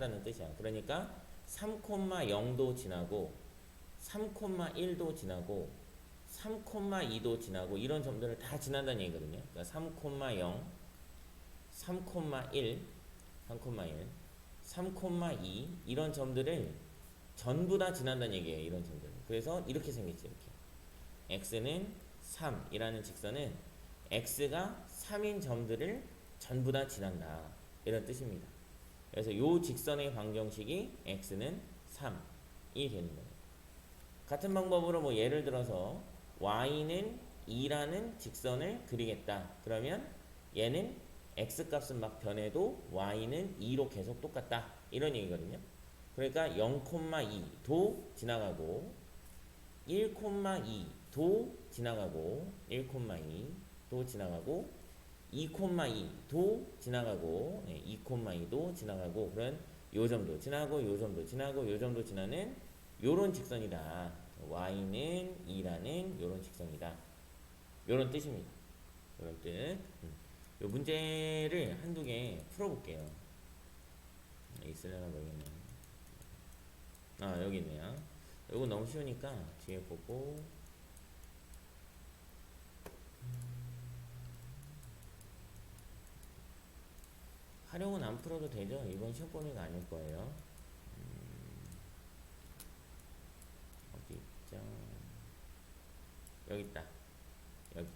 지나다는 뜻이야. 그러니까 3,0도 지나고 3,1도 지나고 3,2도 지나고 이런 점들을 다 지난다는 얘기거든요. 그러니까 3,0, 3,1, 3,1, 3,2 이런 점들을 전부 다 지난다는 얘기예요. 이런 점들. 그래서 이렇게 생겼죠. 이렇게. x는 3이라는 직선은 x가 3인 점들을 전부 다 지난다. 이런 뜻입니다. 그래서 이 직선의 방정식이 x는 3이 되는 거예요. 같은 방법으로 뭐 예를 들어서 y는 2라는 직선을 그리겠다. 그러면 얘는 x 값은 막 변해도 y는 2로 계속 똑같다. 이런 얘기거든요. 그러니까 0,2도 지나가고 1,2도 지나가고 1,2도 지나가고 2,2도 지나가고 2,2도 지나가고 그런 요 점도 지나고 요 점도 지나고 요 점도 지나는 요런 직선이다. y는 2라는 요런 직선이다. 요런 뜻입니다. 요런 뜻. 요 문제를 한두 개 풀어볼게요. 있으려나 모르겠네. 아, 여기 있네요. 요거 너무 쉬우니까 뒤에 보고 활용은 안 풀어도 되죠? 이번 시험 범위가 아닐 거예요. 어디 있죠? 여기 있다. 여기.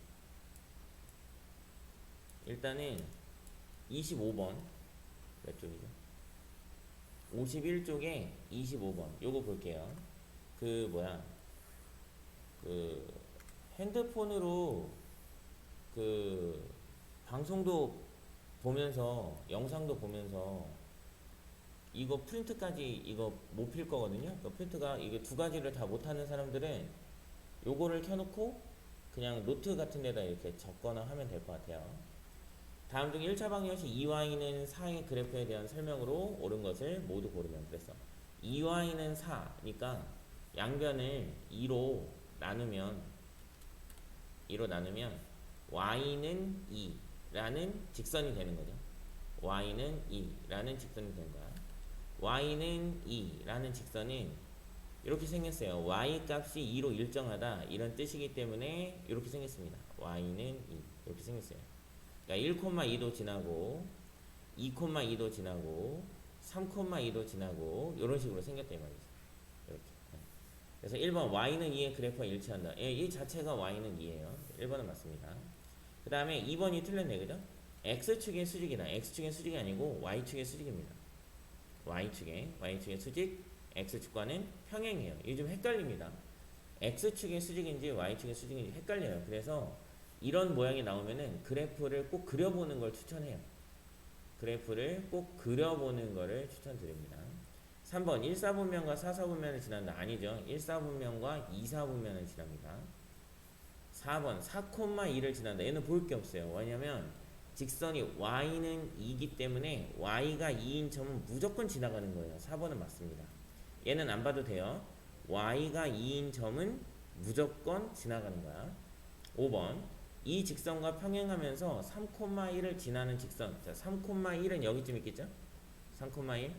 일단은 25번 몇 쪽이죠? 51쪽에 25번 요거 볼게요. 그 뭐야 그 핸드폰으로 그 방송도 보면서 영상도 보면서 이거 프린트까지 이거 못 필 거거든요. 그 프린트가 이게 두 가지를 다 못하는 사람들은 요거를 켜놓고 그냥 노트 같은 데다 이렇게 적거나 하면 될 것 같아요. 다음 중 1차 방정식 2y는 4의 그래프에 대한 설명으로 옳은 것을 모두 고르면 그랬어. 2y는 4니까 양변을 2로 나누면 y는 2라는 직선이 되는 거죠. y는 2라는 직선이 되는 거야. y는 2라는 직선은 이렇게 생겼어요. y 값이 2로 일정하다 이런 뜻이기 때문에 이렇게 생겼습니다. y는 2 이렇게 생겼어요. 그러니까 1,2도 지나고 2,2도 지나고 3,2도 지나고 이런 식으로 생겼단 말이죠. 이렇게. 그래서 1번 y는 2의 그래프와 일치한다. 이 자체가 y는 2예요. 1번은 맞습니다. 그 다음에 2번이 틀렸네. 그죠? x축의 수직이다. x축의 수직이 아니고 y축의 수직입니다. y축의 수직 x축과는 평행이에요. 이게 좀 헷갈립니다. x축의 수직인지 y축의 수직인지 헷갈려요. 그래서 이런 모양이 나오면은 그래프를 꼭 그려보는 걸 추천해요. 그래프를 꼭 그려보는 거를 추천드립니다. 3번 1사분면과 4사분면을 지난다. 아니죠. 1사분면과 2사분면을 지납니다. 4번 4,2를 지난다. 얘는 볼 게 없어요. 왜냐면 직선이 y는 2이기 때문에 y가 2인 점은 무조건 지나가는 거예요. 4번은 맞습니다. 얘는 안 봐도 돼요. y가 2인 점은 무조건 지나가는 거야. 5번 이 직선과 평행하면서 3,1을 지나는 직선. 자, 3,1은 여기쯤 있겠죠? 3,1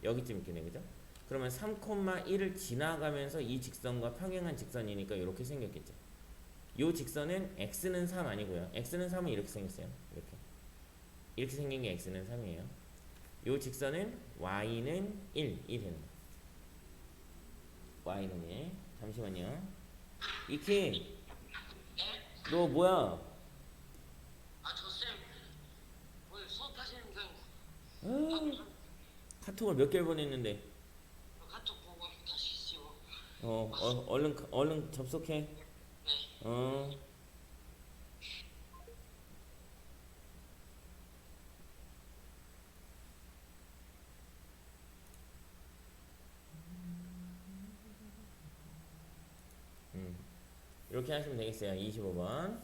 여기쯤 있겠네. 그죠? 그러면 3,1을 지나가면서 이 직선과 평행한 직선이니까 이렇게 생겼겠죠. 이 직선은 x는 3 아니고요. x는 3은 이렇게 생겼어요. 이렇게 생긴 게 x는 3이에요. 이 직선은 y는 1이 되는 거예요. y는 1. 잠시만요. 이키 너 뭐야? 아, 저 쌤, 오늘 수업하시는 분 카톡을 몇 개를 보냈는데 카톡 보고 다시 씌워. 얼른 접속해. 네. 어. 이렇게 하시면 되겠어요. 25번.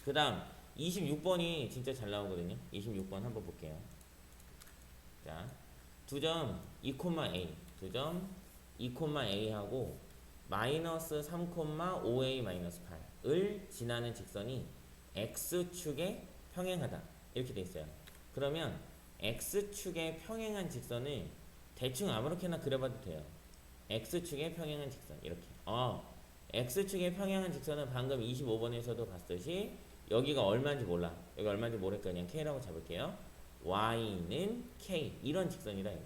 그 다음 26번이 진짜 잘 나오거든요. 26번 한번 볼게요. 자, 2점 2,a 2점 2,a 하고 마이너스 3,5a 마이너스 8을 지나는 직선이 x축의 평행하다 이렇게 돼 있어요. 그러면 x축에 평행한 직선을 대충 아무렇게나 그려봐도 돼요. x축에 평행한 직선 이렇게. x축에 평행한 직선은 방금 25번에서도 봤듯이 여기가 얼마인지 몰라. 여기 얼마인지 모르니까 그냥 k라고 잡을게요. y는 k 이런 직선이다 이거.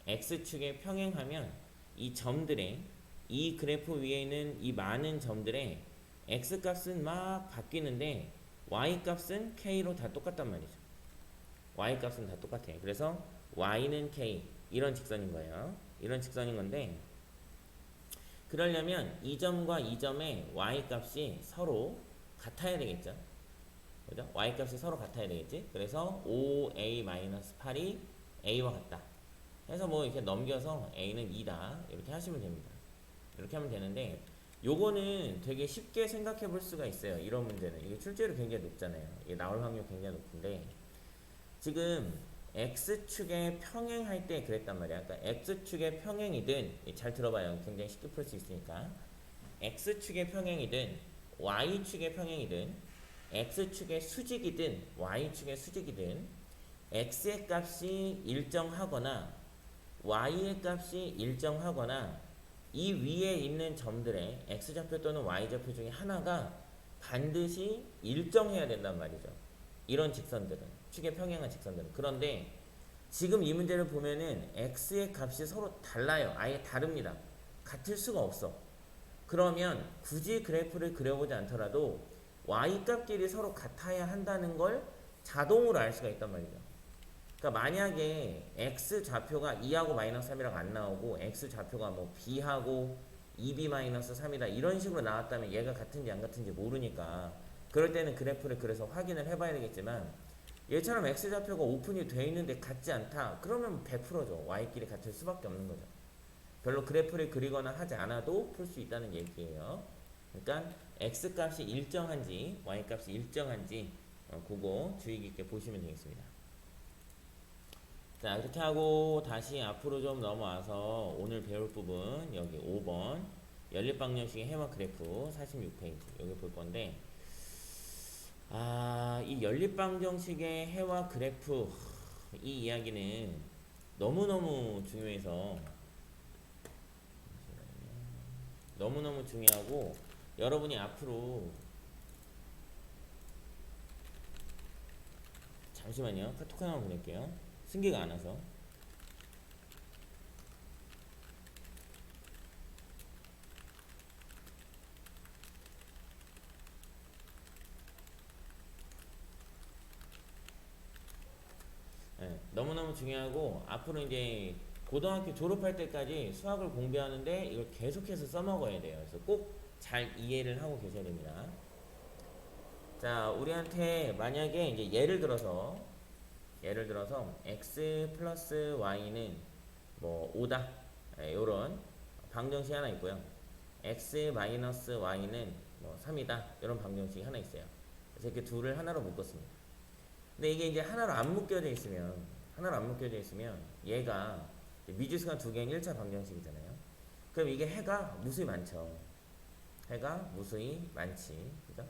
x축에 평행하면 이 점들의 이 그래프 위에 있는 이 많은 점들의 x값은 막 바뀌는데 y값은 k로 다 똑같단 말이죠. y값은 다 똑같아요. 그래서 y는 k 이런 직선인 거예요. 이런 직선인 건데 그러려면 이 점과 이 점의 y값이 서로 같아야 되겠죠. 그죠? y값이 서로 같아야 되겠지. 그래서 5a-8이 a와 같다. 해서 뭐 이렇게 넘겨서 a는 2다 이렇게 하시면 됩니다. 이렇게 하면 되는데 요거는 되게 쉽게 생각해 볼 수가 있어요. 이런 문제는 이게 출제율이 굉장히 높잖아요. 이게 나올 확률이 굉장히 높은데 지금 x축에 평행할 때 그랬단 말이야. 그러니까 x축에 평행이든 잘 들어봐요. 굉장히 쉽게 풀 수 있으니까 x축에 평행이든 y축에 평행이든 x축의 수직이든 y축의 수직이든 x의 값이 일정하거나 y의 값이 일정하거나 이 위에 있는 점들의 x좌표 또는 y좌표 중에 하나가 반드시 일정해야 된단 말이죠. 이런 직선들은 축에 평행한 직선들은. 그런데 지금 이 문제를 보면은 x의 값이 서로 달라요. 아예 다릅니다. 같을 수가 없어. 그러면 굳이 그래프를 그려보지 않더라도 y값끼리 서로 같아야 한다는 걸 자동으로 알 수가 있단 말이죠. 그러니까 만약에 x 좌표가 2하고 마이너스 3이라고 안 나오고 x 좌표가 뭐 b하고 2b-3이다 이런 식으로 나왔다면 얘가 같은지 안 같은지 모르니까 그럴 때는 그래프를 그래서 확인을 해봐야 되겠지만 얘처럼 x 좌표가 오픈이 돼 있는데 같지 않다 그러면 100%죠. y끼리 같을 수밖에 없는 거죠. 별로 그래프를 그리거나 하지 않아도 풀 수 있다는 얘기예요. 그러니까 x 값이 일정한지 y 값이 일정한지 그거 주의 깊게 보시면 되겠습니다. 자, 그렇게 하고 다시 앞으로 좀 넘어와서 오늘 배울 부분 여기 5번 연립방정식의 해와 그래프 46페이지 여기 볼 건데 이 연립방정식의 해와 그래프 이 이야기는 너무너무 중요해서 너무너무 중요하고 여러분이 앞으로 잠시만요. 카톡 하나 보낼게요. 승기가 안 와서. 네, 너무너무 중요하고 앞으로 이제 고등학교 졸업할 때까지 수학을 공부하는데 이걸 계속해서 써먹어야 돼요. 그래서 꼭 잘 이해를 하고 계셔야 됩니다. 자, 우리한테 만약에 이제 예를 들어서 x 플러스 y는 뭐 5다 요런 방정식이 하나 있고요. x 마이너스 y는 뭐 3이다 이런 방정식이 하나 있어요. 그래서 이렇게 둘을 하나로 묶었습니다. 근데 이게 이제 하나로 안 묶여져 있으면 얘가 미지수가 두 개인 1차 방정식이잖아요. 그럼 이게 해가 무수히 많죠. 해가 무수히 많지. 그죠?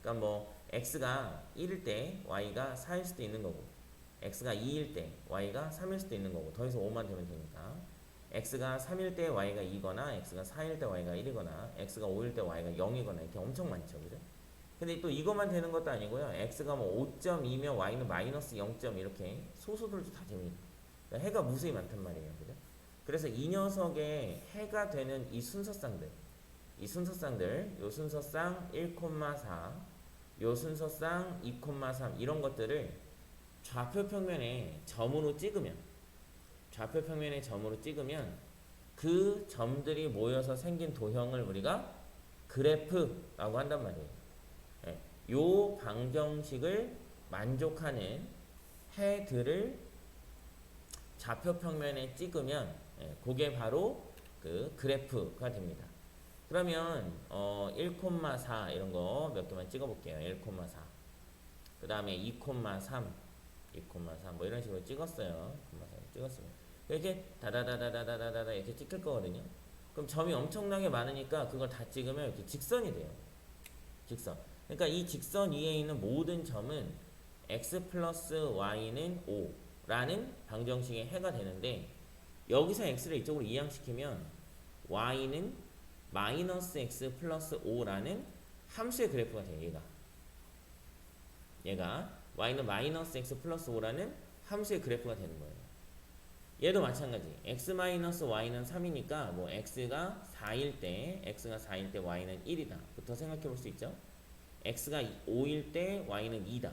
그러니까 뭐 x가 1일 때 y가 4일 수도 있는 거고 x가 2일 때 y가 3일 수도 있는 거고 더해서 5만 되면 되니까 x가 3일 때 y가 2거나 x가 4일 때 y가 1이거나 x가 5일 때 y가 0이거나 이렇게 엄청 많죠. 그죠? 근데 또 이것만 되는 것도 아니고요. x가 뭐 5.2면 y는 마이너스 0점 이렇게 소수들도 다 됩니다. 그러니까 해가 무수히 많단 말이에요. 그죠? 그래서 이 녀석의 해가 되는 이 순서쌍들 요 순서쌍 1,4 요 순서쌍 2,3 이런 것들을 좌표 평면에 점으로 찍으면 그 점들이 모여서 생긴 도형을 우리가 그래프라고 한단 말이에요. 예, 요 방정식을 만족하는 해들을 좌표 평면에 찍으면 그게 바로 그 그래프가 됩니다. 그러면 1,4 이런 거 몇 개만 찍어 볼게요. 1,4 그 다음에 2,3 뭐 이런 식으로 찍었어요. 찍었으면 이렇게 다다다다다다다다 이렇게 찍힐 거거든요. 그럼 점이 엄청나게 많으니까 그걸 다 찍으면 이렇게 직선이 돼요. 직선. 그러니까 이 직선 위에 있는 모든 점은 x 플러스 y는 5라는 방정식의 해가 되는데 여기서 x를 이쪽으로 이항시키면 y는 마이너스 x 플러스 5라는 함수의 그래프가 돼요. 얘가 y는 마이너스 x 플러스 5라는 함수의 그래프가 되는 거예요. 얘도 마찬가지. x 마이너스 y는 3이니까 뭐 x가 4일 때 y는 1이다 부터 생각해 볼 수 있죠. x가 5일 때 y는 2다.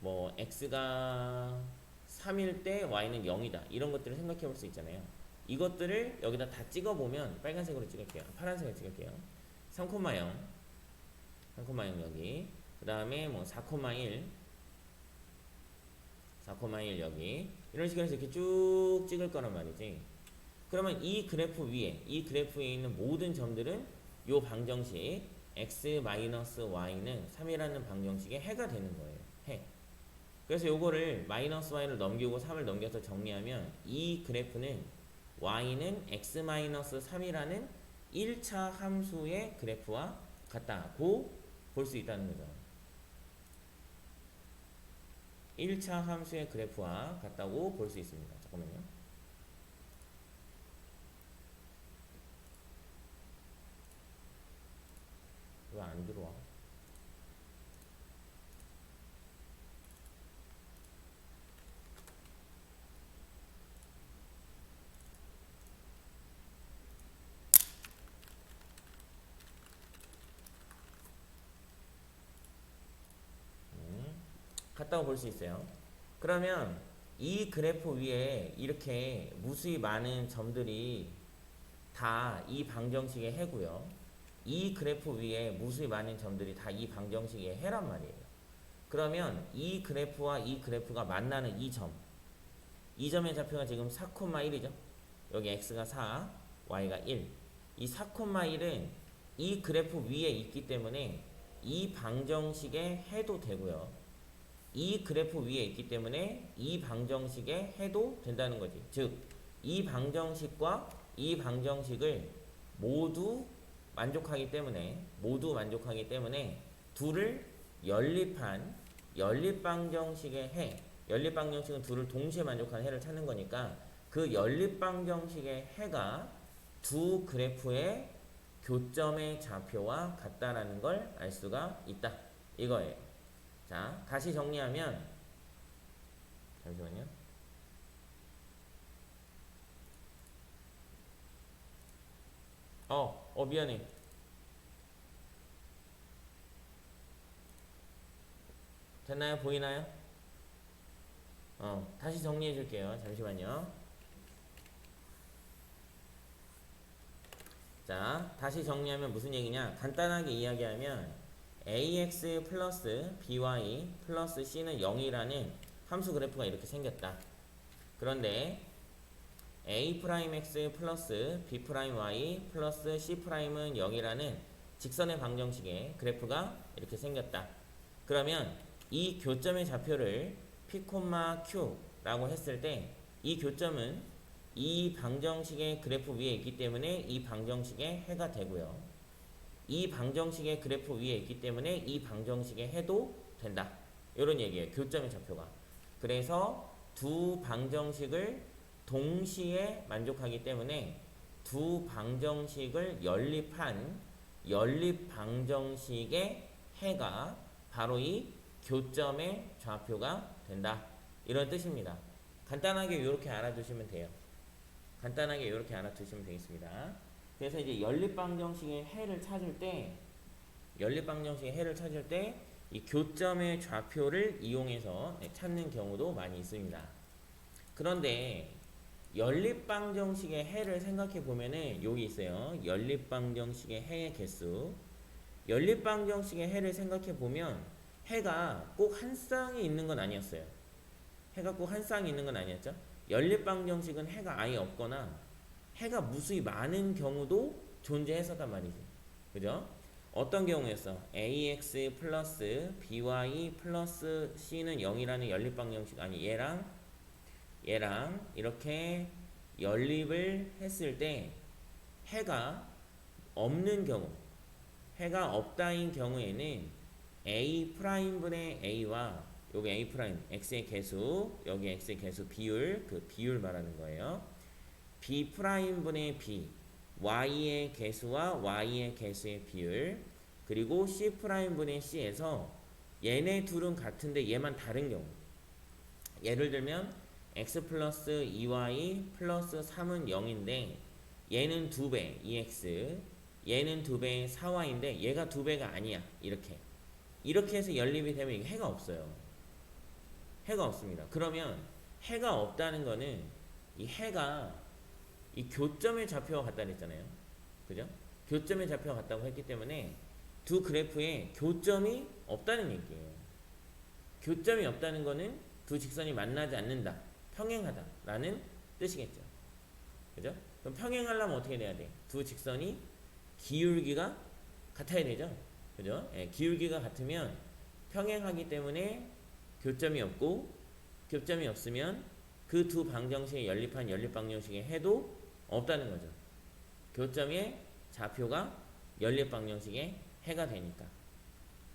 뭐 x가 3일 때 y는 0이다. 이런 것들을 생각해 볼 수 있잖아요. 이것들을 여기다 다 찍어 보면 빨간색으로 찍을게요. 파란색으로 찍을게요. 3,0 여기. 그다음에 뭐 4,1 여기. 이런 식으로 해서 이렇게 쭉 찍을 거란 말이지. 그러면 이 그래프에 있는 모든 점들은 요 방정식 x-y는 3이라는 방정식의 해가 되는 거예요. 해. 그래서 요거를 마이너스 y를 넘기고 3을 넘겨서 정리하면 이 그래프는 y는 x-3이라는 1차 함수의 그래프와 같다고 볼 수 있다는 거죠. 1차 함수의 그래프와 같다고 볼 수 있습니다. 잠깐만요. 왜 안 들어와? 같다고 볼 수 있어요. 그러면 이 그래프 위에 이렇게 무수히 많은 점들이 다 이 방정식의 해고요. 이 그래프 위에 무수히 많은 점들이 다 이 방정식의 해란 말이에요. 그러면 이 그래프와 이 그래프가 만나는 이 점의 좌표가 지금 4,1이죠. 여기 x가 4, y가 1. 이 4,1은 이 그래프 위에 있기 때문에 이 방정식의 해도 되고요. 이 그래프 위에 있기 때문에 이 방정식의 해도 된다는 거지. 즉, 이 방정식과 이 방정식을 모두 만족하기 때문에 둘을 연립방정식의 해, 연립방정식은 둘을 동시에 만족하는 해를 찾는 거니까 그 연립방정식의 해가 두 그래프의 교점의 좌표와 같다라는 걸 알 수가 있다. 이거예요. 자, 다시 정리하면 잠시만요. 미안해. 됐나요? 보이나요? 다시 정리해 줄게요. 잠시만요. 자, 다시 정리하면 무슨 얘기냐? 간단하게 이야기하면 ax 플러스 by 플러스 c는 0이라는 함수 그래프가 이렇게 생겼다. 그런데 a'x 플러스 b'y 플러스 c'은 0이라는 직선의 방정식의 그래프가 이렇게 생겼다. 그러면 이 교점의 좌표를 p, q라고 했을 때 이 교점은 이 방정식의 그래프 위에 있기 때문에 이 방정식의 해가 되고요. 이 방정식의 그래프 위에 있기 때문에 이 방정식의 해도 된다. 이런 얘기예요. 교점의 좌표가. 그래서 두 방정식을 동시에 만족하기 때문에 두 방정식을 연립한 연립방정식의 해가 바로 이 교점의 좌표가 된다. 이런 뜻입니다. 간단하게 이렇게 알아두시면 돼요. 간단하게 이렇게 알아두시면 되겠습니다. 그래서 이제 연립방정식의 해를 찾을 때 이 교점의 좌표를 이용해서 찾는 경우도 많이 있습니다. 그런데 연립방정식의 해를 생각해 보면은 여기 있어요. 연립방정식의 해의 개수. 연립방정식의 해를 생각해 보면 해가 꼭 한 쌍이 있는 건 아니었어요. 해가 꼭 한 쌍이 있는 건 아니었죠. 연립방정식은 해가 아예 없거나 해가 무수히 많은 경우도 존재했었단 말이지. 그죠? 어떤 경우였어? ax 플러스 by 플러스 c는 0이라는 연립방정식, 아니 얘랑 이렇게 연립을 했을 때 해가 없는 경우, 해가 없다인 경우에는 a 프라임 분의 a와 요게 A 프라임 x의 개수, 여기 x의 개수 비율, 그 비율 말하는 거예요. b 프라임 분의 b, y의 개수와 y의 개수의 비율, 그리고 c 프라임 분의 c에서 얘네 둘은 같은데 얘만 다른 경우. 예를 들면 x 플러스 2y 플러스 3은 0인데 얘는 2배 2x, 얘는 2배 4y인데 얘가 2배가 아니야. 이렇게 해서 연립이 되면 이게 해가 없어요. 해가 없습니다. 그러면 해가 없다는 거는 이 해가 이 교점의 좌표와 같다 그랬잖아요. 그죠? 교점의 좌표와 같다고 했기 때문에 두 그래프에 교점이 없다는 얘기예요. 교점이 없다는 거는 두 직선이 만나지 않는다, 평행하다 라는 뜻이겠죠. 그죠? 그럼 평행하려면 어떻게 돼야 돼? 두 직선이 기울기가 같아야 되죠. 그죠? 예, 기울기가 같으면 평행하기 때문에 교점이 없고, 교점이 없으면 그 두 방정식에 연립한 연립방정식의 해도 없다는 거죠. 교점의 좌표가 연립방정식의 해가 되니까.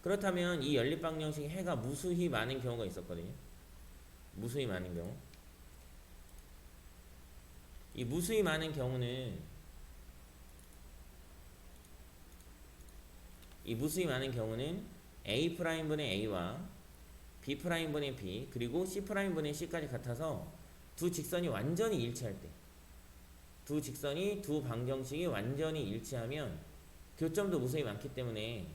그렇다면 이 연립방정식의 해가 무수히 많은 경우가 있었거든요. 무수히 많은 경우. 이 무수히 많은 경우는 A 프라임분의 A와 B 프라임분의 B 그리고 C 프라임분의 C까지 같아서 두 직선이 완전히 일치할 때, 두 방정식이 완전히 일치하면 교점도 무수히 많기 때문에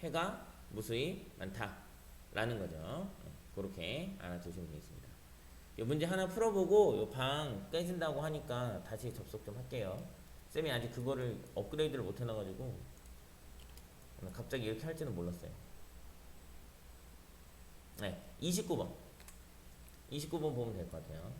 해가 무수히 많다라는 거죠. 그렇게 알아두시면 되겠습니다. 이 문제 하나 풀어보고 이 방 깨진다고 하니까 다시 접속 좀 할게요. 쌤이 아직 그거를 업그레이드를 못 해놔가지고 갑자기 이렇게 할지는 몰랐어요. 네, 29번 보면 될 것 같아요.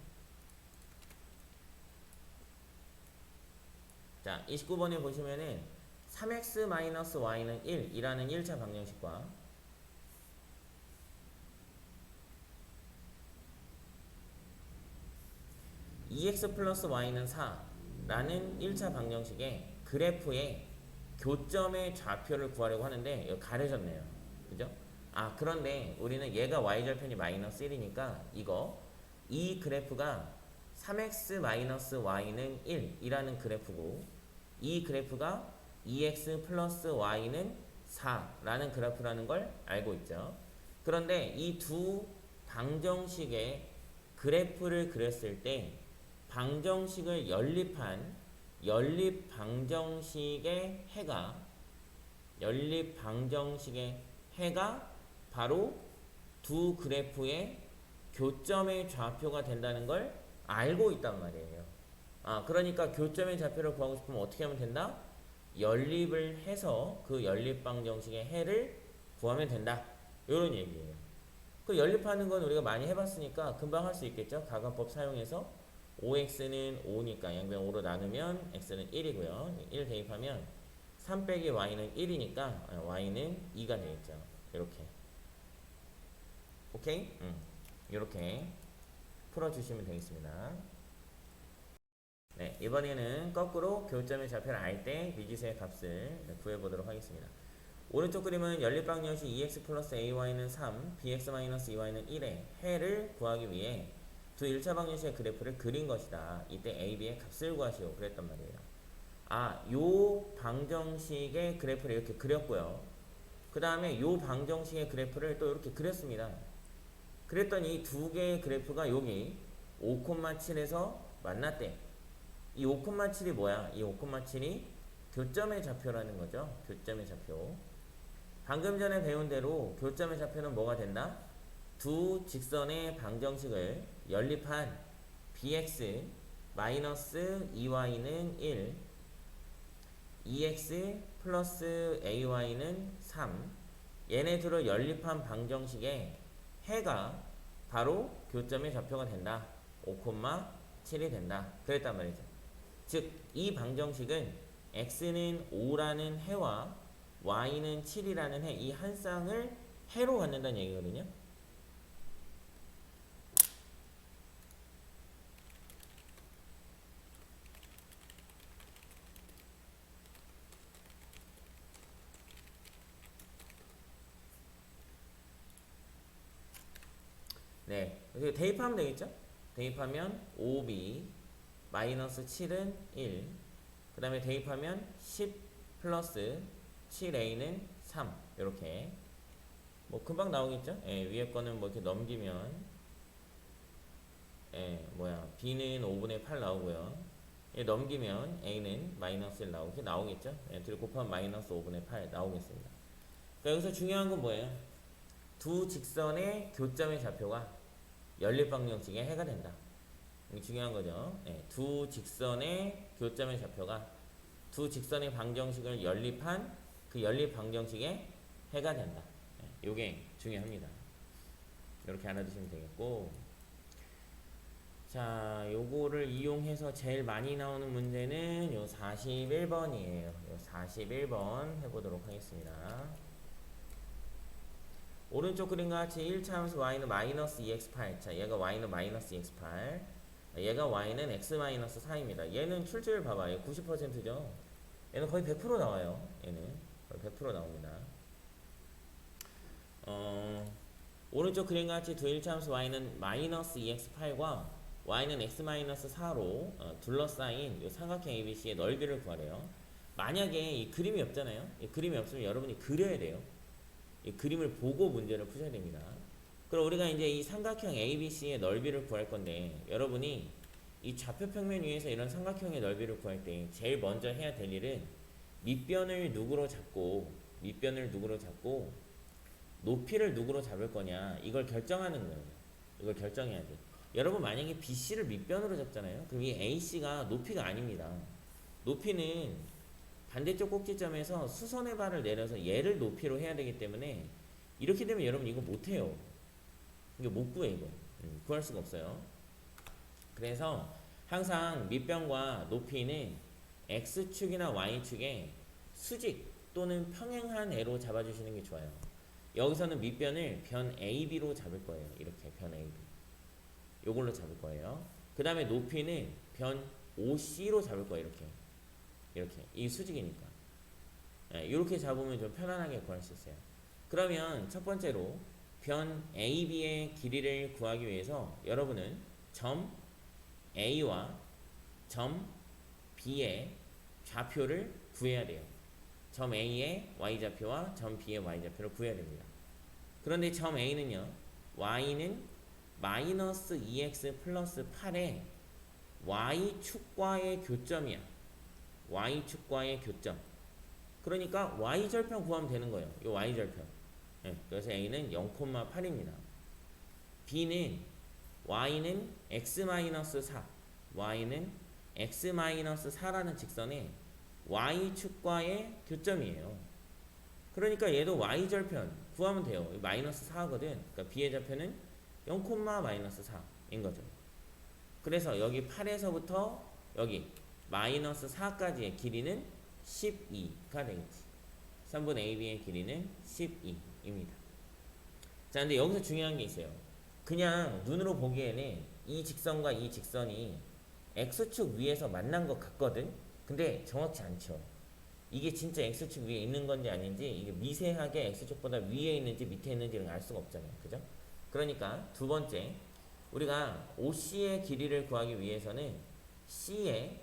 자, 29번에 보시면은 3x-y는 1이라는 1차 방정식과 2x 플러스 y는 4라는 1차 방정식의 그래프의 교점의 좌표를 구하려고 하는데 여기 가려졌네요. 그죠? 그런데 우리는 얘가 y절편이 마이너스 1이니까 이 그래프가 3x-y는 1이라는 그래프고, 이 그래프가 2x 플러스 y는 4라는 그래프라는 걸 알고 있죠. 그런데 이 두 방정식의 그래프를 그렸을 때 방정식을 연립한 연립 방정식의 해가 바로 두 그래프의 교점의 좌표가 된다는 걸 알고 있단 말이에요. 그러니까 교점의 좌표를 구하고 싶으면 어떻게 하면 된다? 연립을 해서 그 연립 방정식의 해를 구하면 된다. 이런 얘기예요. 그 연립하는 건 우리가 많이 해봤으니까 금방 할 수 있겠죠? 가관법 사용해서 5x는 5니까 양변 5로 나누면 x는 1이고요. 1 대입하면 3 빼기 y는 1이니까 y는 2가 되겠죠. 이렇게. 오케이? 이렇게 풀어주시면 되겠습니다. 네, 이번에는 거꾸로 교점의 좌표를 알 때 미지수의 값을 구해보도록 하겠습니다. 오른쪽 그림은 연립방정식 2x 플러스 ay는 3, bx 마이너스 2y는 1의 해를 구하기 위해 두 1차 방정식의 그래프를 그린 것이다. 이때 a, b의 값을 구하시오. 그랬단 말이에요. 요 방정식의 그래프를 이렇게 그렸고요. 그 다음에 요 방정식의 그래프를 또 이렇게 그렸습니다. 그랬더니 두 개의 그래프가 여기 5,7에서 만났대. 이 5,7이 뭐야? 이 5,7이 교점의 좌표라는 거죠. 교점의 좌표. 방금 전에 배운 대로 교점의 좌표는 뭐가 된다? 두 직선의 방정식을 연립한 bx 마이너스 2y는 1, 2x 플러스 ay는 3, 얘네 둘을 연립한 방정식의 해가 바로 교점의 좌표가 된다. 5,7이 된다. 그랬단 말이죠. 즉, 이 방정식은 x는 5라는 해와 y는 7이라는 해, 이 한 쌍을 해로 갖는다는 얘기거든요. 네. 그래서 대입하면 되겠죠? 대입하면 5b 마이너스 7은 1. 그 다음에 대입하면 10 플러스 7a는 3. 이렇게. 뭐 금방 나오겠죠? 예, 위에 거는 뭐 이렇게 넘기면 b는 5분의 8 나오고요. 예, 넘기면 a는 마이너스 1 나오고 이렇게 나오겠죠? 예, 둘이 곱하면 마이너스 5분의 8 나오겠습니다. 그러니까 여기서 중요한 건 뭐예요? 두 직선의 교점의 좌표가 연립방정식에 해가 된다. 이게 중요한 거죠. 예, 두 직선의 교점의 좌표가 두 직선의 방정식을 연립한 그 연립 방정식에 해가 된다. 예, 요게 중요합니다. 이렇게 알아두시면 되겠고, 자, 요거를 이용해서 제일 많이 나오는 문제는 요 41번이에요. 요 41번 해보도록 하겠습니다. 오른쪽 그림과 같이 1차 함수 y는 마이너스 2x8. 자, 얘가 y는 마이너스 2x8. 얘가 y는 x-4입니다. 얘는 출제율 봐봐요. 90%죠. 얘는 거의 100% 나와요. 얘는 거의 100% 나옵니다. 오른쪽 그림과 같이 두 1차 함수 y는 마이너스 2x8과 y는 x-4로 둘러싸인 이 삼각형 ABC의 넓이를 구하래요. 만약에 이 그림이 없잖아요. 이 그림이 없으면 여러분이 그려야 돼요. 이 그림을 보고 문제를 푸셔야 됩니다. 그럼 우리가 이제 이 삼각형 ABC의 넓이를 구할 건데, 여러분이 이 좌표 평면 위에서 이런 삼각형의 넓이를 구할 때 제일 먼저 해야 될 일은 밑변을 누구로 잡고 높이를 누구로 잡을 거냐, 이걸 결정하는 거예요. 이걸 결정해야 돼. 여러분 만약에 BC를 밑변으로 잡잖아요. 그럼 이 AC가 높이가 아닙니다. 높이는 반대쪽 꼭지점에서 수선의 발을 내려서 얘를 높이로 해야 되기 때문에, 이렇게 되면 여러분 이거 못해요. 이거 못 구해. 이거 구할 수가 없어요. 그래서 항상 밑변과 높이는 X축이나 Y축의 수직 또는 평행한 애로 잡아주시는 게 좋아요. 여기서는 밑변을 변 AB로 잡을 거예요. 이렇게 변 AB 요걸로 잡을 거예요. 그 다음에 높이는 변 OC로 잡을 거예요. 이렇게 이 수직이니까 이렇게 잡으면 좀 편안하게 구할 수 있어요. 그러면 첫 번째로 변 AB의 길이를 구하기 위해서 여러분은 점 A와 점 B의 좌표를 구해야 돼요. 점 A의 Y좌표와 점 B의 Y좌표를 구해야 됩니다. 그런데 점 A는요, Y는 마이너스 2x 플러스 8의 Y축과의 교점이야. Y축과의 교점. 그러니까 Y절편 구하면 되는 거예요. 이 Y절편. 그래서 A는 0,8입니다. B는 Y는 x-4. Y는 x-4라는 직선에 Y축과의 교점이에요. 그러니까 얘도 Y절편 구하면 돼요. 마이너스 4거든. 그러니까 B의 좌표는 0,-4인 거죠. 그래서 여기 8에서부터 여기 마이너스 4까지의 길이는 12가 되겠지. 3분 AB의 길이는 12입니다. 자, 근데 여기서 중요한 게 있어요. 그냥 눈으로 보기에는 이 직선과 이 직선이 X축 위에서 만난 것 같거든? 근데 정확치 않죠. 이게 진짜 X축 위에 있는 건지 아닌지, 이게 미세하게 X축보다 위에 있는지 밑에 있는지를 알 수가 없잖아요. 그죠? 그러니까 두 번째, 우리가 OC의 길이를 구하기 위해서는 C의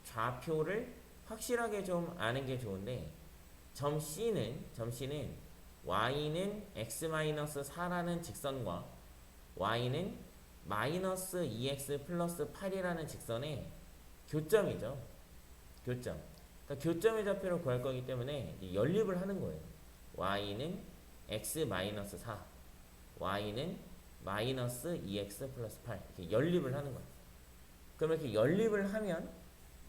좌표를 확실하게 좀 아는 게 좋은데, 점 C는 Y는 x-4라는 직선과 Y는 마이너스 2x 플러스 8이라는 직선의 교점이죠. 교점. 그러니까 교점의 좌표를 구할 거기 때문에 연립을 하는 거예요. Y는 x-4, Y는 마이너스 2x 플러스 8 이렇게 연립을 하는 거예요. 그러면 이렇게 연립을 하면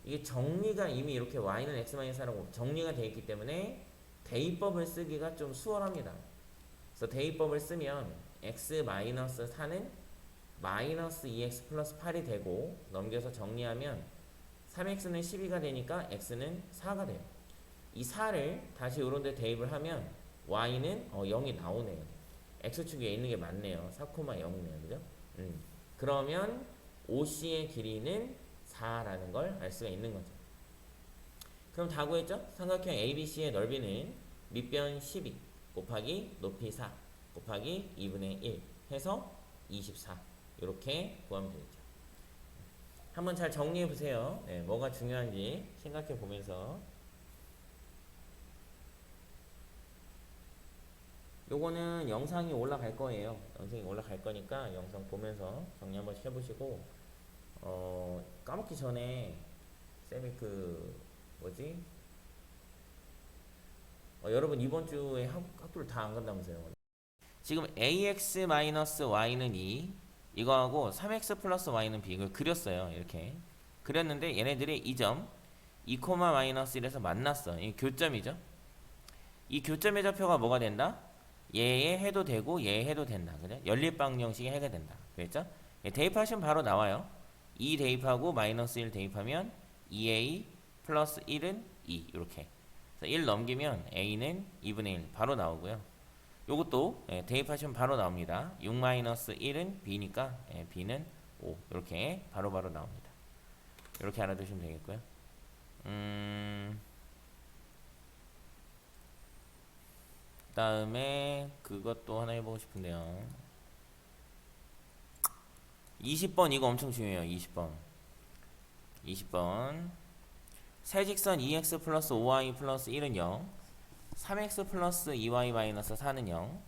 이게 정리가 이미 이렇게 Y는 x-4라고 정리가 되어 있기 때문에 대입법을 쓰기가 좀 수월합니다. 그래서 대입법을 쓰면 x-4는 마이너스 2x 플러스 8이 되고, 넘겨서 정리하면 3x는 12가 되니까 x는 4가 돼요. 이 4를 다시 이런 데 대입을 하면 y는 0이 나오네요. x축 위에 있는 게 맞네요. 4,0이네요. 그죠? 그러면 OC의 길이는 4라는 걸 알 수가 있는 거죠. 그럼 다 구했죠? 삼각형 ABC의 넓이는 밑변 12 곱하기 높이 4 곱하기 2분의 1 해서 24 이렇게 구하면 되겠죠. 한번 잘 정리해 보세요. 네, 뭐가 중요한지 생각해 보면서. 요거는 영상이 올라갈 거예요. 영상이 올라갈 거니까 영상 보면서 정리 한번 해보시고, 까먹기 전에 쌤이 뭐지? 여러분 이번 주에 학교를 다 안 간다면서요. 지금 ax-y는 2, 이거하고 3x 플러스 y는 b, 이걸 그렸어요. 이렇게 그렸는데 얘네들이 이 점 2, 마이너스 1에서 만났어. 이 교점이죠. 이 교점의 좌표가 뭐가 된다? 얘에 해도 되고 얘에 해도 된다. 그죠? 연립방정식이 해가 된다. 그랬죠? 예, 대입하시면 바로 나와요. 2 대입하고 마이너스 1 대입하면 2a 플러스 1은 2 이렇게. 1 넘기면 a는 2분의 1 바로 나오고요. 요것도 대입하시면 바로 나옵니다. 6 마이너스 1은 b니까 b는 5 이렇게 바로바로 나옵니다. 이렇게 알아두시면 되겠고요. 그 다음에 그것도 하나 해보고 싶은데요. 20번 이거 엄청 중요해요. 20번 세직선 2x 플러스 5y 플러스 1은 0, 3x 플러스 2y 마이너스 4는 0,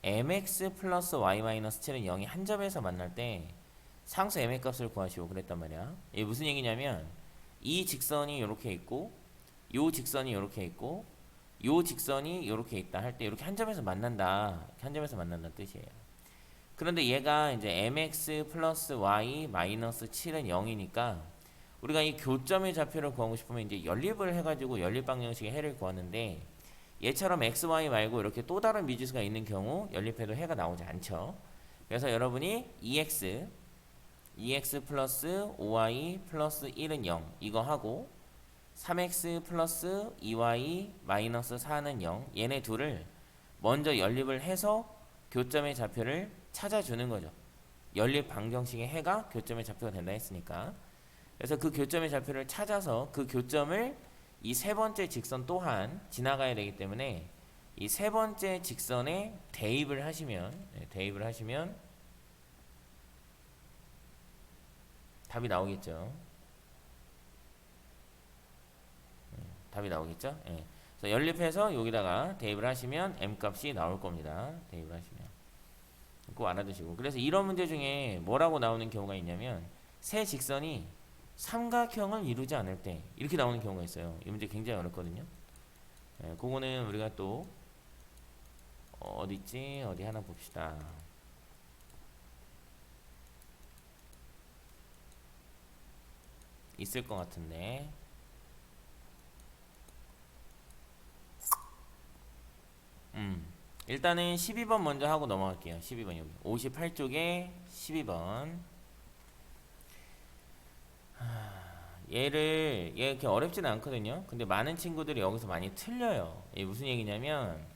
mx 플러스 y 마이너스 7은 0이 한 점에서 만날 때 상수 m의 값을 구하시오 그랬단 말이야. 이게 무슨 얘기냐면 이 직선이 이렇게 있고 요 직선이 이렇게 있고 요 직선이 이렇게 있다 할 때 이렇게 한 점에서 만난다. 한 점에서 만난다는 뜻이에요. 그런데 얘가 이제 mx 플러스 y 마이너스 7은 0이니까 우리가 이 교점의 좌표를 구하고 싶으면 이제 연립을 해가지고 연립방정식의 해를 구하는데 얘처럼 x, y 말고 이렇게 또 다른 미지수가 있는 경우 연립해도 해가 나오지 않죠. 그래서 여러분이 2x 플러스 5y 플러스 1은 0 이거 하고 3x 플러스 2y 마이너스 4는 0 얘네 둘을 먼저 연립을 해서 교점의 좌표를 찾아주는 거죠. 연립 방정식의 해가 교점의 좌표가 된다 했으니까. 그래서 그 교점의 좌표를 찾아서 그 교점을 이 세 번째 직선 또한 지나가야 되기 때문에 이 세 번째 직선에 대입을 하시면 답이 나오겠죠. 답이 나오겠죠. 예. 그래서 연립해서 여기다가 대입을 하시면 m 값이 나올 겁니다. 대입을 하시면 꼭 알아두시고. 그래서 이런 문제 중에 뭐라고 나오는 경우가 있냐면 세 직선이 삼각형을 이루지 않을 때 이렇게 나오는 경우가 있어요. 이 문제 굉장히 어렵거든요. 예, 그거는 우리가 또 어디 있지? 어디 하나 봅시다. 있을 것 같은데. 일단은 12번 먼저 하고 넘어갈게요. 12번 여기 58쪽에 12번. 얘 이렇게 어렵지는 않거든요. 근데 많은 친구들이 여기서 많이 틀려요. 이게 무슨 얘기냐면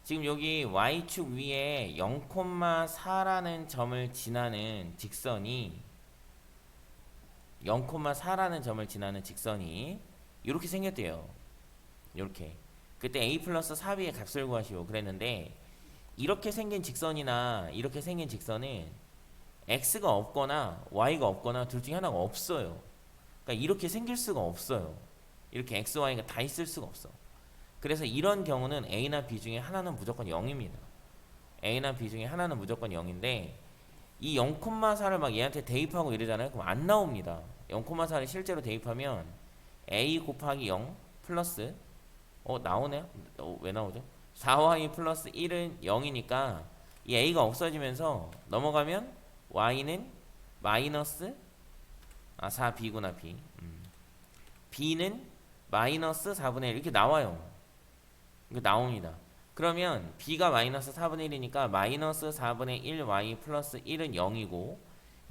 지금 여기 y축 위에 0,4라는 점을 지나는 직선이 0,4라는 점을 지나는 직선이 이렇게 생겼대요. 이렇게. 그때 a 플러스 4b의 값을 구하시오 그랬는데 이렇게 생긴 직선이나 이렇게 생긴 직선은 x가 없거나 y가 없거나 둘 중에 하나가 없어요. 그러니까 이렇게 생길 수가 없어요. 이렇게 x, y가 다 있을 수가 없어. 그래서 이런 경우는 a나 b 중에 하나는 무조건 0입니다. a나 b 중에 하나는 무조건 0인데 이 0,4를 막 얘한테 대입하고 이러잖아요. 그럼 안 나옵니다. 0,4를 실제로 대입하면 a 곱하기 0 플러스 나오네요? 왜 나오죠? 4y 플러스 1은 0이니까 이 a가 없어지면서 넘어가면 y는 마이너스 4b구나 b. b는 마이너스 4분의 1 이렇게 나와요. 이렇게 나옵니다. 그러면 b가 마이너스 4분의 1이니까 마이너스 4분의 1y 플러스 1은 0이고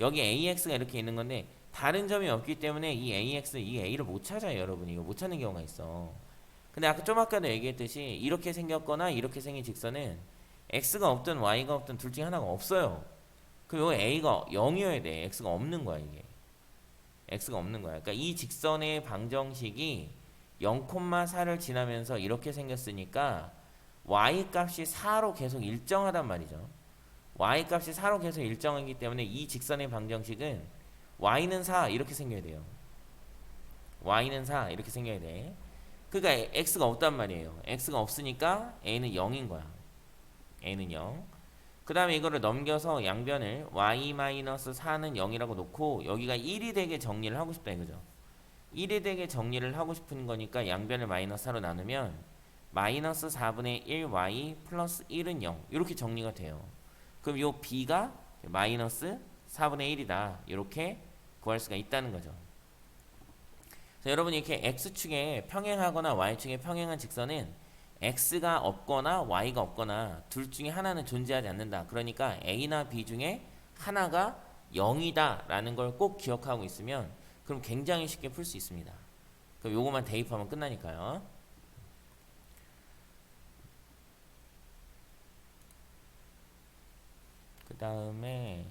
여기 ax가 이렇게 있는 건데 다른 점이 없기 때문에 이 a를 못 찾아요. 여러분이 이거 못 찾는 경우가 있어. 근데 좀 아까도 얘기했듯이 이렇게 생겼거나 이렇게 생긴 직선은 x가 없든 y가 없든 둘 중에 하나가 없어요. 그럼 여기 a가 0이어야 돼. x가 없는 거야 이게. x가 없는 거야. 그러니까 이 직선의 방정식이 0,4를 지나면서 이렇게 생겼으니까 y 값이 4로 계속 일정하단 말이죠. y 값이 4로 계속 일정하기 때문에 이 직선의 방정식은 y는 4 이렇게 생겨야 돼요. y는 4 이렇게 생겨야 돼. 그러니까 x가 없단 말이에요. x가 없으니까 a는 0인 거야. a는 0. 그 다음에 이거를 넘겨서 양변을 y-4는 0이라고 놓고 여기가 1이 되게 정리를 하고 싶다 이거죠. 1이 되게 정리를 하고 싶은 거니까 양변을 마이너스 4로 나누면 마이너스 4분의 1y 플러스 1은 0 이렇게 정리가 돼요. 그럼 요 b가 마이너스 4분의 1이다 이렇게 구할 수가 있다는 거죠. 그래서 여러분이 이렇게 x축에 평행하거나 y축에 평행한 직선은 x가 없거나 y가 없거나 둘 중에 하나는 존재하지 않는다. 그러니까 a나 b 중에 하나가 0이다 라는 걸 꼭 기억하고 있으면 그럼 굉장히 쉽게 풀 수 있습니다. 그럼 요거만 대입하면 끝나니까요. 그 다음에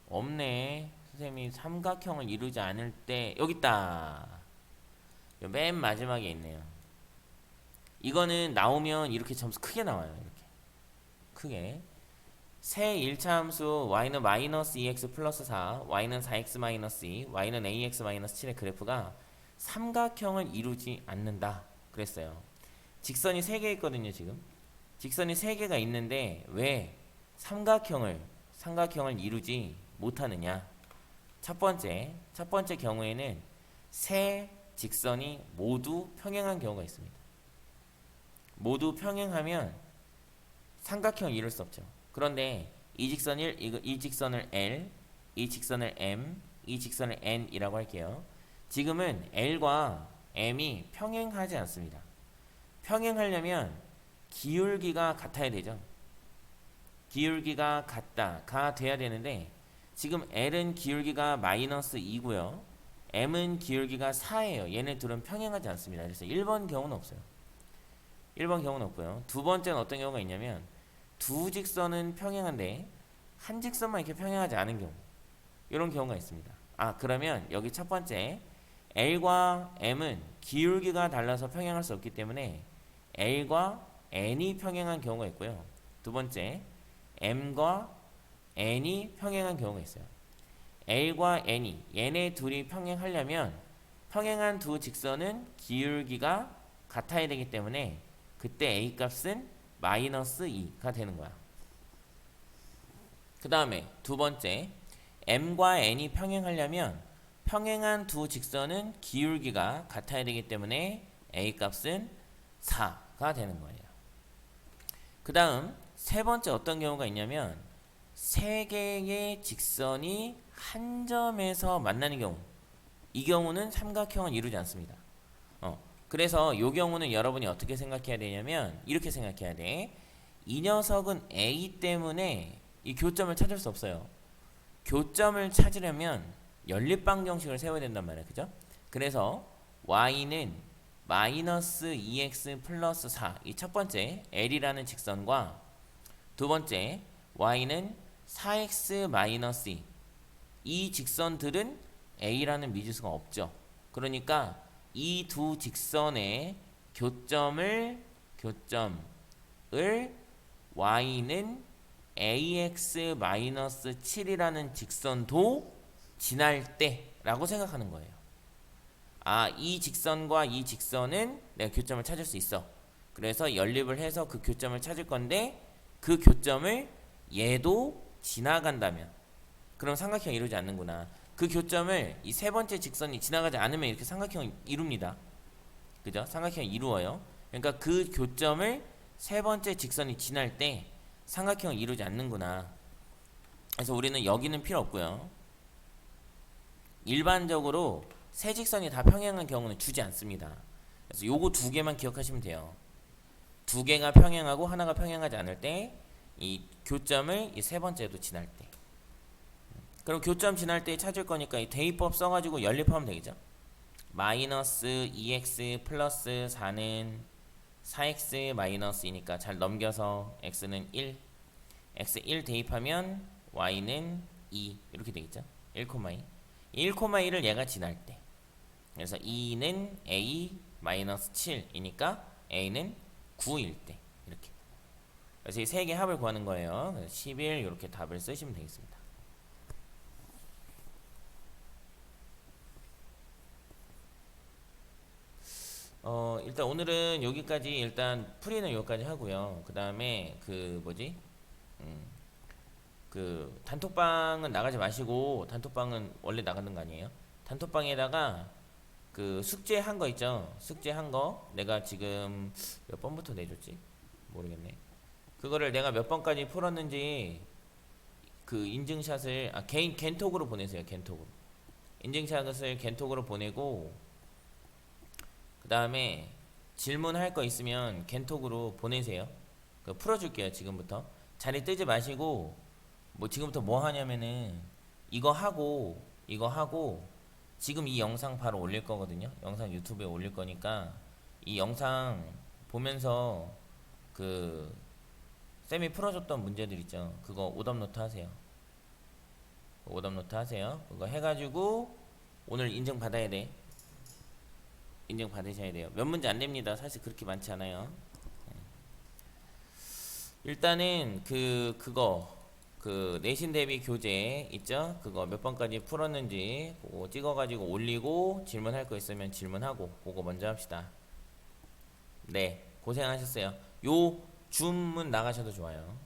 없네. 선생님이 삼각형을 이루지 않을 때 여기 있다. 맨 마지막에 있네요. 이거는 나오면 이렇게 점수 크게 나와요. 이렇게 크게 새 1차 함수 y는 마이너스 2x 플러스 4 y는 4x 마이너스 2 y는 ax 마이너스 7의 그래프가 삼각형을 이루지 않는다 그랬어요. 직선이 3개 있거든요. 지금 직선이 3개가 있는데 왜 삼각형을 이루지 못하느냐. 첫 번째 경우에는 세 직선이 모두 평행한 경우가 있습니다. 모두 평행하면 삼각형을 이룰 수 없죠. 그런데 이 직선을 L, 이 직선을 M, 이 직선을 N이라고 할게요. 지금은 L과 M이 평행하지 않습니다. 평행하려면 기울기가 같아야 되죠. 기울기가 같다가 돼야 되는데 지금 L은 기울기가 마이너스 2고요. M은 기울기가 4예요. 얘네 둘은 평행하지 않습니다. 그래서 1번 경우는 없어요. 1번 경우는 없고요. 두 번째는 어떤 경우가 있냐면 두 직선은 평행한데 한 직선만 이렇게 평행하지 않은 경우, 이런 경우가 있습니다. 그러면 여기 첫 번째 L과 M은 기울기가 달라서 평행할 수 없기 때문에 L과 N이 평행한 경우가 있고요. 두 번째 M과 N이 평행한 경우가 있어요. L과 N이 얘네 둘이 평행하려면 평행한 두 직선은 기울기가 같아야 되기 때문에 그때 A 값은 마이너스 2가 되는 거야. 그 다음에 두 번째 M과 N이 평행하려면 평행한 두 직선은 기울기가 같아야 되기 때문에 A 값은 4가 되는 거예요. 그 다음 세 번째 어떤 경우가 있냐면 세 개의 직선이 한 점에서 만나는 경우, 이 경우는 삼각형을 이루지 않습니다. 그래서 이 경우는 여러분이 어떻게 생각해야 되냐면 이렇게 생각해야 돼. 이 녀석은 A 때문에 이 교점을 찾을 수 없어요. 교점을 찾으려면 연립방정식을 세워야 된단 말이에요. 그죠? 그래서 y는 마이너스 2x 플러스 4, 이 첫 번째 L이라는 직선과 두 번째 y는 4x 마이너스 2, 이 직선들은 A라는 미지수가 없죠. 그러니까 이 두 직선의 교점을 y는 ax-7이라는 직선도 지날 때라고 생각하는 거예요. 이 직선과 이 직선은 내가 교점을 찾을 수 있어. 그래서 연립을 해서 그 교점을 찾을 건데 그 교점을 얘도 지나간다면 그럼 삼각형을 이루지 않는구나. 그 교점을 이 세 번째 직선이 지나가지 않으면 이렇게 삼각형을 이룹니다. 그죠? 삼각형을 이루어요. 그러니까 그 교점을 세 번째 직선이 지날 때 삼각형을 이루지 않는구나. 그래서 우리는 여기는 필요 없고요. 일반적으로 세 직선이 다 평행한 경우는 주지 않습니다. 그래서 요거 두 개만 기억하시면 돼요. 두 개가 평행하고 하나가 평행하지 않을 때 이 교점을 이 세 번째도 지날 때. 그럼 교점 지날 때 찾을 거니까 이 대입법 써가지고 연립하면 되겠죠. 마이너스 2x 플러스 4는 4x 마이너스 2니까 잘 넘겨서 x는 1, x 1 대입하면 y는 2 이렇게 되겠죠. 1,2 1,2를 얘가 지날 때, 그래서 2는 a 마이너스 7이니까 A는 9일 때 이렇게. 그래서 이 세 개 합을 구하는 거예요. 11 이렇게 답을 쓰시면 되겠습니다. 일단 오늘은 여기까지 일단 풀이는 여기까지 하고요. 그 다음에 그 뭐지? 그 단톡방은 나가지 마시고 단톡방은 원래 나가는 거 아니에요? 단톡방에다가 그 숙제 한 거 있죠? 숙제 한 거 내가 지금 몇 번부터 내줬지? 모르겠네. 그거를 내가 몇 번까지 풀었는지 그 인증샷을 개인 겐톡으로 보내세요. 겐톡으로 인증샷을 겐톡으로 보내고 그 다음에 질문할 거 있으면 겐톡으로 보내세요. 그 풀어줄게요. 지금부터 자리 뜨지 마시고 뭐 지금부터 뭐 하냐면은 이거 하고 지금 이 영상 바로 올릴 거거든요. 영상 유튜브에 올릴 거니까 이 영상 보면서 그 쌤이 풀어줬던 문제들 있죠. 그거 오답노트 하세요. 오답노트 하세요. 그거 해가지고 오늘 인증 받아야 돼. 인증 받으셔야 돼요. 몇 문제 안 됩니다. 사실 그렇게 많지 않아요. 일단은 그거 내신 대비 교재 있죠? 그거 몇 번까지 풀었는지 그거 찍어가지고 올리고 질문할 거 있으면 질문하고 그거 먼저 합시다. 네, 고생하셨어요. 요 줌은 나가셔도 좋아요.